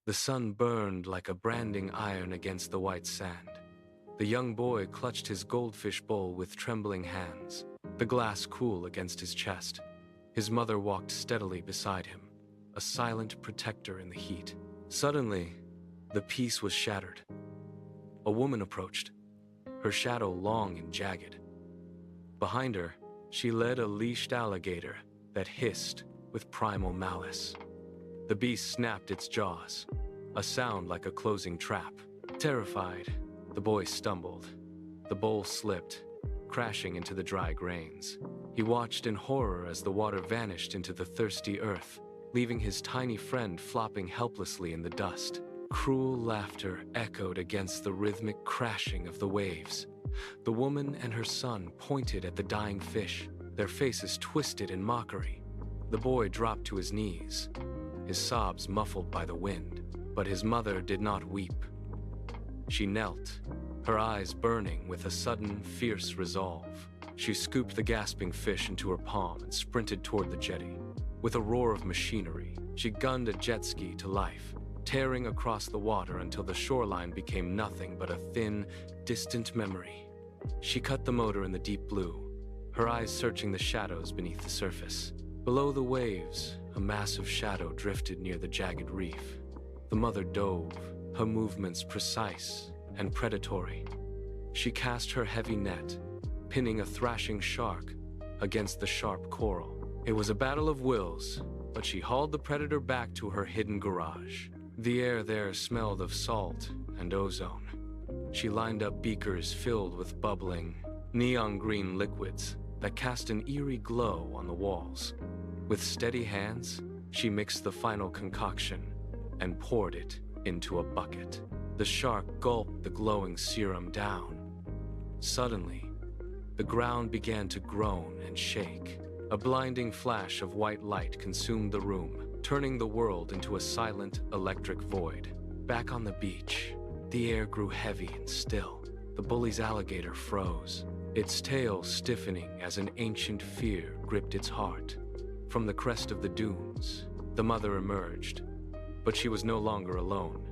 The sun burned like a branding iron against the white sand. The young boy clutched his goldfish bowl with trembling hands, the glass cool against his chest. His mother walked steadily beside him, a silent protector in the heat. Suddenly, the peace was shattered. A woman approached, her shadow long and jagged. Behind her, she led a leashed alligator that hissed with primal malice. The beast snapped its jaws, a sound like a closing trap. Terrified, the boy stumbled. The bowl slipped, crashing into the dry grains. He watched in horror as the water vanished into the thirsty earth, leaving his tiny friend flopping helplessly in the dust. Cruel laughter echoed against the rhythmic crashing of the waves. The woman and her son pointed at the dying fish, their faces twisted in mockery. The boy dropped to his knees, his sobs muffled by the wind, but his mother did not weep. She knelt, her eyes burning with a sudden, fierce resolve. She scooped the gasping fish into her palm and sprinted toward the jetty. With a roar of machinery, she gunned a jet ski to life, tearing across the water until the shoreline became nothing but a thin, distant memory. She cut the motor in the deep blue, her eyes searching the shadows beneath the surface. Below the waves, a massive shadow drifted near the jagged reef. The mother dove, her movements precise and predatory. She cast her heavy net, pinning a thrashing shark against the sharp coral. It was a battle of wills, but she hauled the predator back to her hidden garage. The air there smelled of salt and ozone. She lined up beakers filled with bubbling, neon green liquids that cast an eerie glow on the walls. With steady hands, she mixed the final concoction and poured it into a bucket. The shark gulped the glowing serum down. Suddenly, the ground began to groan and shake. A blinding flash of white light consumed the room, turning the world into a silent, electric void. Back on the beach, the air grew heavy and still. The bully's alligator froze, its tail stiffening as an ancient fear gripped its heart. From the crest of the dunes, the mother emerged, but she was no longer alone.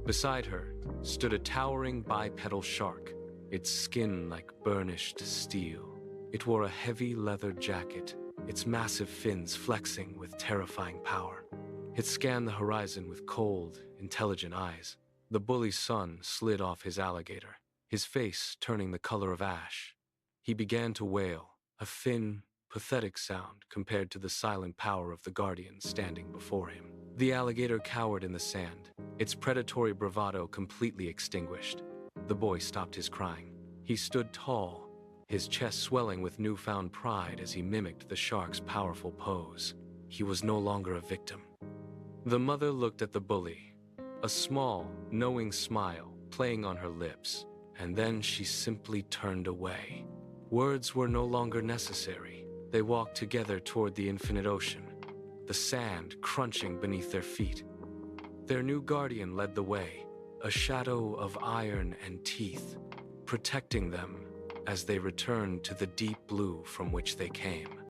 Beside her stood a towering bipedal shark, its skin like burnished steel. It wore a heavy leather jacket, its massive fins flexing with terrifying power. It scanned the horizon with cold, intelligent eyes. The bully's son slid off his alligator, his face turning the color of ash. He began to wail, a thin, pathetic sound compared to the silent power of the guardian standing before him. The alligator cowered in the sand, its predatory bravado completely extinguished. The boy stopped his crying. He stood tall, his chest swelling with newfound pride as he mimicked the shark's powerful pose. He was no longer a victim. The mother looked at the bully, a small, knowing smile playing on her lips, and then she simply turned away. Words were no longer necessary. They walked together toward the infinite ocean, the sand crunching beneath their feet. Their new guardian led the way, a shadow of iron and teeth, protecting them as they returned to the deep blue from which they came.